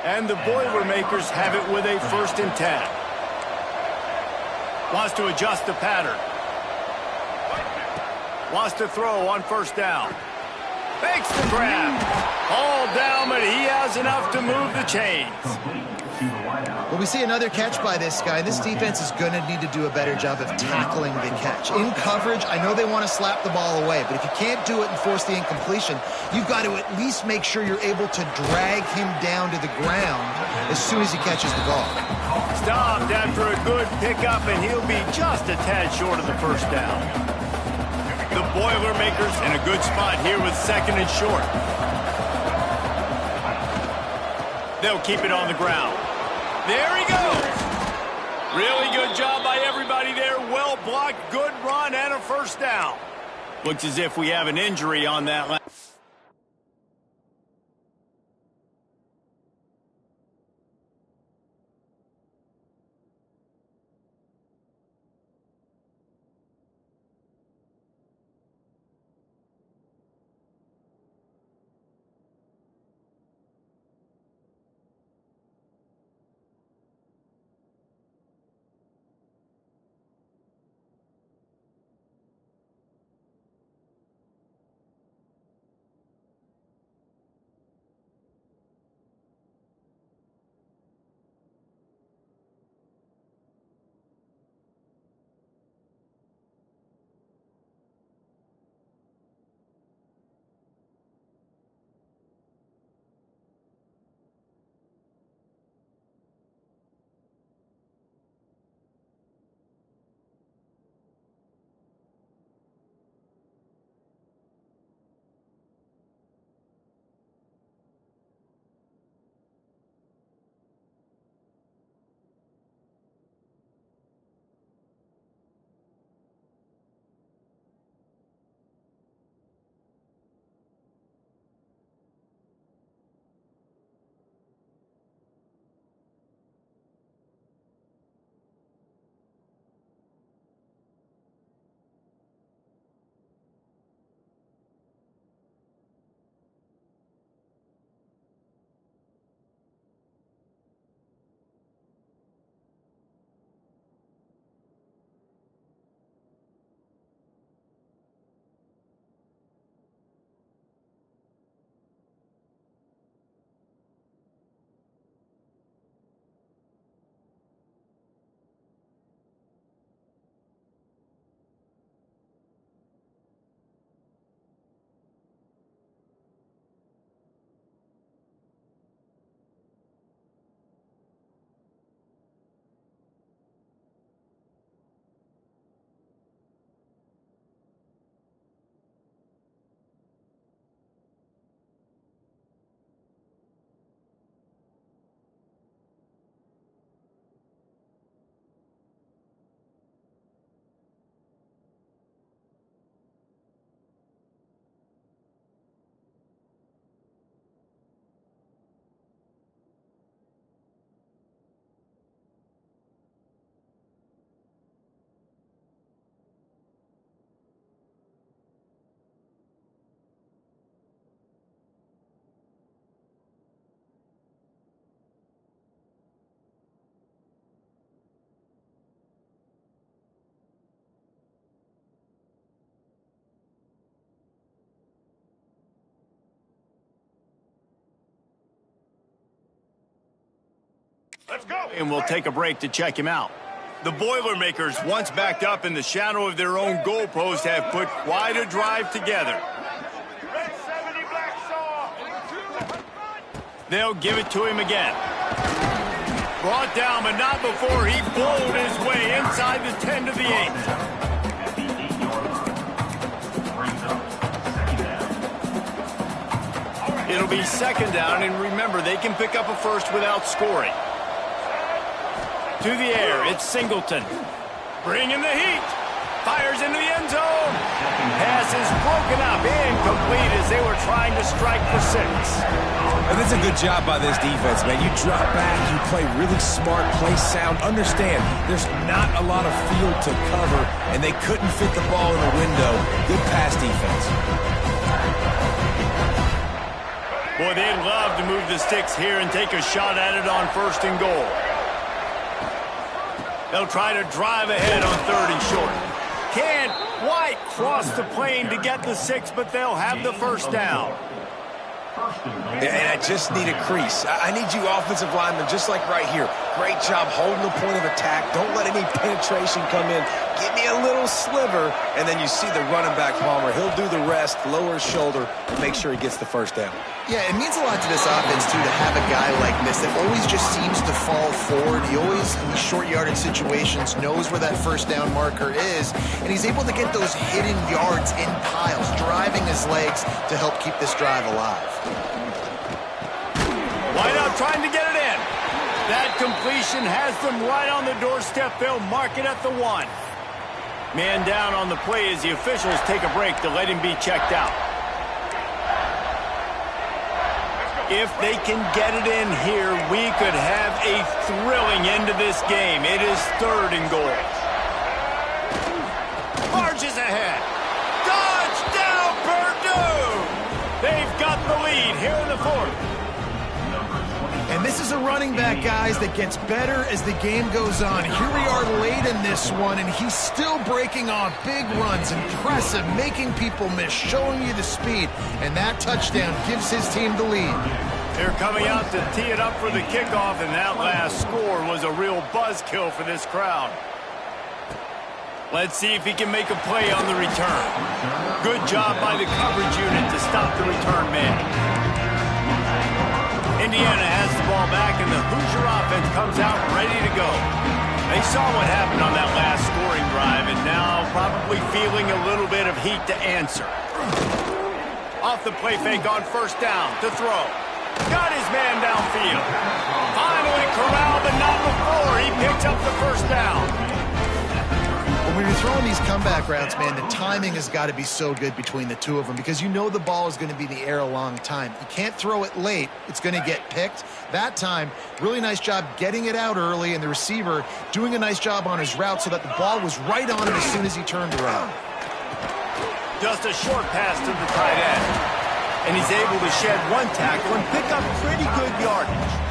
And the Boilermakers have it with a 1st and 10. Wants to adjust the pattern. Wants to throw on 1st down. Makes the grab. All down, but he has enough to move the chains. Well, we see another catch by this guy. This defense is going to need to do a better job of tackling the catch. In coverage, I know they want to slap the ball away, but if you can't do it and force the incompletion, you've got to at least make sure you're able to drag him down to the ground as soon as he catches the ball. Stopped after a good pickup, and he'll be just a tad short of the 1st down. The Boilermakers in a good spot here with 2nd and short. They'll keep it on the ground. There he goes. Really good job by everybody there. Well blocked, good run, and a 1st down. Looks as if we have an injury on that line. Let's go. And we'll take a break to check him out. The Boilermakers, once backed up in the shadow of their own goalpost, have put quite a drive together. They'll give it to him again. Brought down, but not before he bowled his way inside the 10 to the 8. It'll be 2nd down, and remember, they can pick up a 1st without scoring. To the air, it's Singleton. Bringing the heat. Fires into the end zone. Pass is broken up, incomplete as they were trying to strike for 6. And that's a good job by this defense, man. You drop back, you play really smart, play sound. Understand, there's not a lot of field to cover, and they couldn't fit the ball in the window. Good pass defense. Boy, they'd love to move the sticks here and take a shot at it on 1st and goal. They'll try to drive ahead on 3rd and short. Can't quite cross the plane to get the 6, but they'll have the 1st down. And I just need a crease. I need you offensive linemen just like right here. Great job holding the point of attack. Don't let any penetration come in. Give me a little sliver, and then you see the running back Palmer. He'll do the rest, lower his shoulder, and make sure he gets the 1st down. Yeah, it means a lot to this offense, too, to have a guy like this that always just seems to fall forward. He always, in these short yardage situations, knows where that 1st down marker is, and he's able to get those hidden yards in piles, driving his legs to help keep this drive alive. Wideout trying to get it in. That completion has them right on the doorstep. They'll mark it at the 1. Man down on the play as the officials take a break to let him be checked out. If they can get it in here, we could have a thrilling end to this game. It is 3rd and goal. Marches ahead. Touchdown, Purdue! They've got the lead here in the 4th. And this is a running back, guys, that gets better as the game goes on. Here we are late in this one, and he's still breaking off big runs. Impressive, making people miss, showing you the speed. And that touchdown gives his team the lead. They're coming out to tee it up for the kickoff, and that last score was a real buzzkill for this crowd. Let's see if he can make a play on the return. Good job by the coverage unit to stop the return man. Indiana has the ball back, and the Hoosier offense comes out ready to go. They saw what happened on that last scoring drive, and now probably feeling a little bit of heat to answer. Off the play fake on 1st down to throw. Got his man downfield. Finally corralled, but not before. He picks up the 1st down. When you're throwing these comeback routes, man, the timing has got to be so good between the two of them because you know the ball is going to be in the air a long time. You can't throw it late. It's going to get picked. That time, really nice job getting it out early, and the receiver doing a nice job on his route so that the ball was right on him as soon as he turned around. Just a short pass to the tight end. And he's able to shed 1 tackle and pick up pretty good yardage.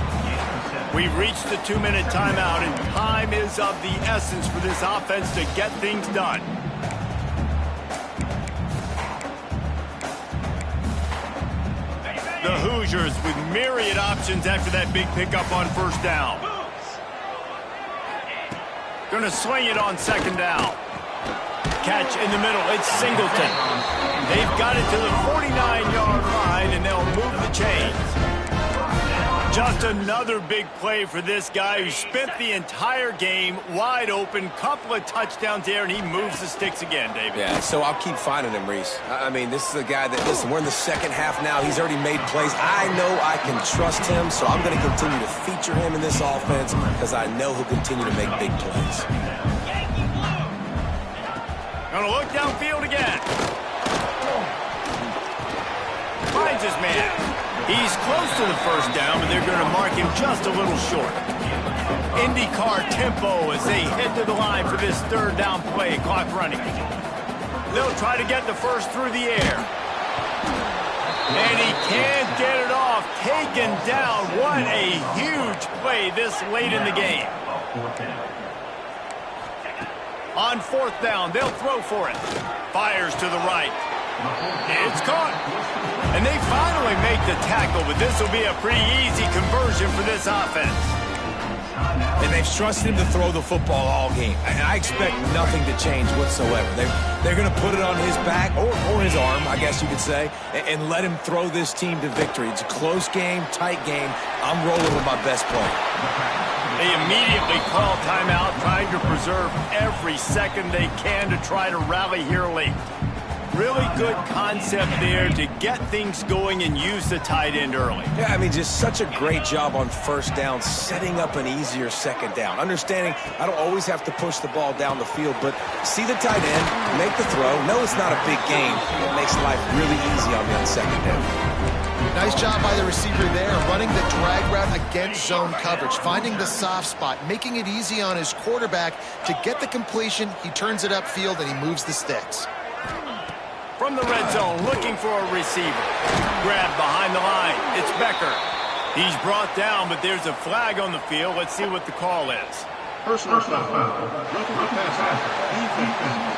We've reached the 2-minute timeout, and time is of the essence for this offense to get things done. The Hoosiers with myriad options after that big pickup on 1st down. Going to swing it on 2nd down. Catch in the middle. It's Singleton. They've got it to the 49-yard line, and they'll move the chains. Just another big play for this guy who spent the entire game wide open. Couple of touchdowns there, and he moves the sticks again, David. Yeah, so I'll keep finding him, Reese. I mean, this is a guy that, listen, we're in the 2nd half now. He's already made plays. I know I can trust him, so I'm going to continue to feature him in this offense because I know he'll continue to make big plays. Going to look downfield again. Finds his man. He's close to the 1st down, but they're going to mark him just a little short. IndyCar tempo as they head to the line for this 3rd down play. Clock running. They'll try to get the 1st through the air. And he can't get it off. Taken down. What a huge play this late in the game. On 4th down, they'll throw for it. Fires to the right. It's caught. And they finally make the tackle, but this will be a pretty easy conversion for this offense. And they've trusted him to throw the football all game. And I expect nothing to change whatsoever. They're going to put it on his back, or his arm, I guess you could say, and let him throw this team to victory. It's a close game, tight game. I'm rolling with my best player. They immediately call timeout, trying to preserve every second they can to try to rally here late. Really good concept there to get things going and use the tight end early. Yeah, I mean, just such a great job on first down, setting up an easier second down. Understanding I don't always have to push the ball down the field, but see the tight end, make the throw. No, it's not a big gain. It makes life really easy on me on second down. Nice job by the receiver there, running the drag route against zone coverage, finding the soft spot, making it easy on his quarterback to get the completion. He turns it upfield, and he moves the sticks. From the red zone, looking for a receiver. Grabbed behind the line. It's Becker. He's brought down, but there's a flag on the field. Let's see what the call is. Personal foul. Local pass. Defense.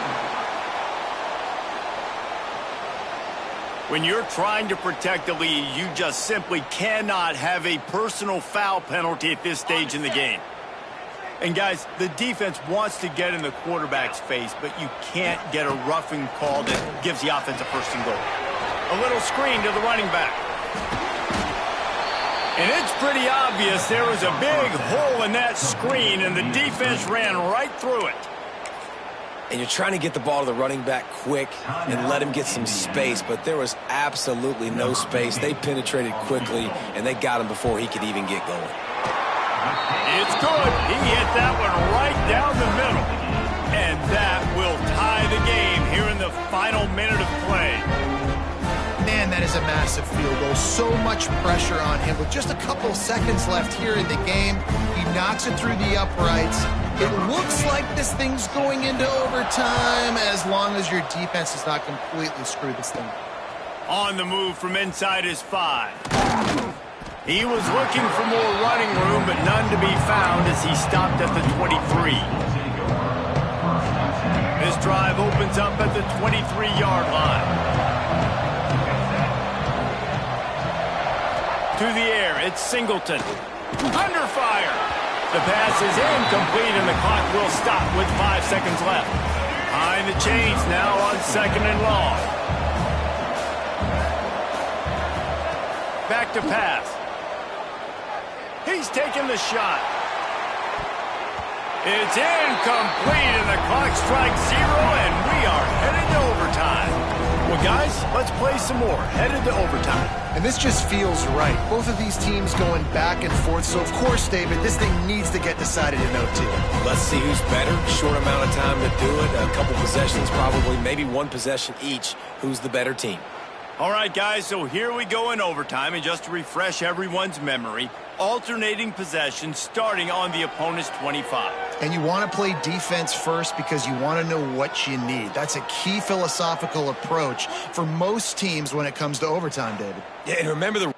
When you're trying to protect the lead, you just simply cannot have a personal foul penalty at this stage in the game. And guys, the defense wants to get in the quarterback's face, but you can't get a roughing call that gives the offense a first and goal. A little screen to the running back. And it's pretty obvious there was a big hole in that screen, and the defense ran right through it. And you're trying to get the ball to the running back quick and let him get some space, but there was absolutely no space. They penetrated quickly, and they got him before he could even get going. It's good. He hit that one right down the middle. And that will tie the game here in the final minute of play. Man, that is a massive field goal. So much pressure on him. With just a couple seconds left here in the game, he knocks it through the uprights. It looks like this thing's going into overtime as long as your defense does not completely screw this thing. On the move from inside his 5. He was looking for more running room, but none to be found as he stopped at the 23. This drive opens up at the 23-yard line. To the air, it's Singleton. Under fire. The pass is incomplete, and the clock will stop with 5 seconds left. Behind the chains now on 2nd and long. Back to pass. He's taking the shot. It's incomplete, and the clock strikes 0, and we are headed to overtime. Well, guys, let's play some more. Headed to overtime. And this just feels right. Both of these teams going back and forth. So, of course, David, this thing needs to get decided in OT. Let's see who's better. Short amount of time to do it. A couple possessions, probably, maybe one possession each. Who's the better team? All right, guys, so here we go in overtime. And just to refresh everyone's memory, alternating possessions starting on the opponent's 25. And you want to play defense first because you want to know what you need. That's a key philosophical approach for most teams when it comes to overtime, David. Yeah, and remember the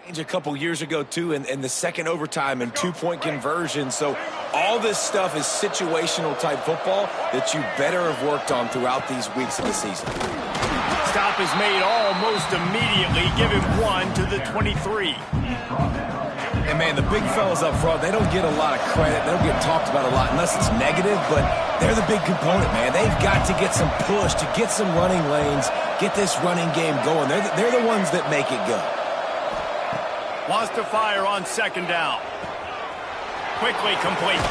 A couple years ago, too, in the second overtime and two-point conversion. So all this stuff is situational-type football that you better have worked on throughout these weeks of the season. Stop is made almost immediately. Give him 1 to the 23. And, man, the big fellas up front, they don't get a lot of credit. They don't get talked about a lot unless it's negative, but they're the big component, man. They've got to get some push, to get some running lanes, get this running game going. They're the ones that make it go. Wants to fire on second down. Quickly complete.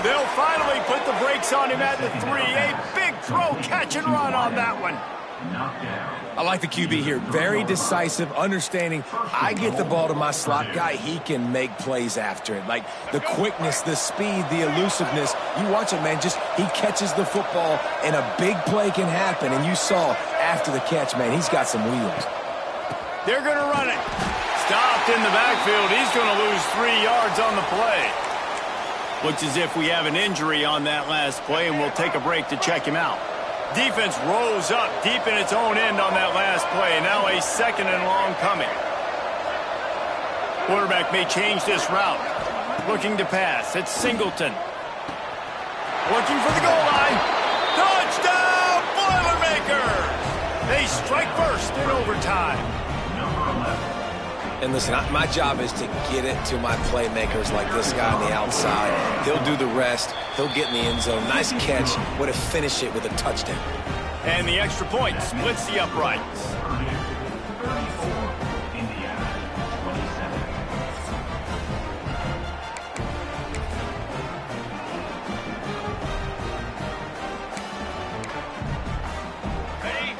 They'll finally put the brakes on him at the 3. A big throw, catch and run on that one. I like the QB here. Very decisive, understanding I get the ball to my slot guy, he can make plays after it. Like the quickness, the speed, the elusiveness. You watch it, man, just he catches the football and a big play can happen. And you saw after the catch, man, he's got some wheels. They're going to run it. Stopped in the backfield. He's going to lose 3 yards on the play. Looks as if we have an injury on that last play, and we'll take a break to check him out. Defense rose up deep in its own end on that last play. Now a second and long coming. Quarterback may change this route. Looking to pass. It's Singleton. Looking for the goal line. Touchdown, Boilermakers! They strike first in overtime. And listen, my job is to get it to my playmakers like this guy on the outside. He'll do the rest. He'll get in the end zone. Nice catch. Way to finish it with a touchdown. And the extra point splits the uprights.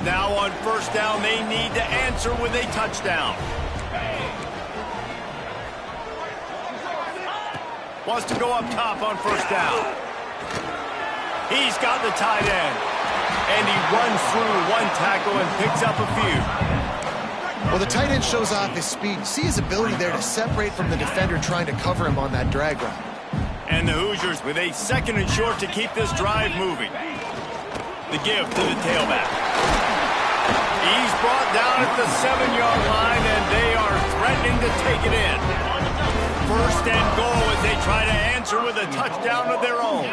Now on first down, they need to answer with a touchdown. Wants to go up top on first down. He's got the tight end. And he runs through one tackle and picks up a few. Well, the tight end shows off his speed. You see his ability there to separate from the defender trying to cover him on that drag route. And the Hoosiers with a second and short to keep this drive moving. The give to the tailback. He's brought down at the 7-yard line, and they are threatening to take it in. First and goal as they try to answer with a touchdown of their own.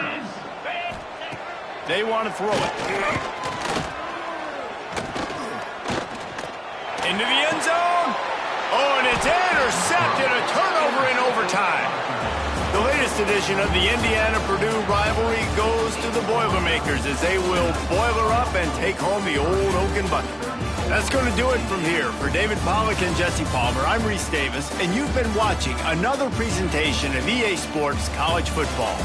They want to throw it. Into the end zone. Oh, and it's intercepted. A turnover in overtime. The latest edition of the Indiana-Purdue rivalry goes to the Boilermakers as they will boiler up and take home the old Oaken bucket. That's going to do it from here. For David Pollack and Jesse Palmer, I'm Reese Davis, and you've been watching another presentation of EA Sports College Football.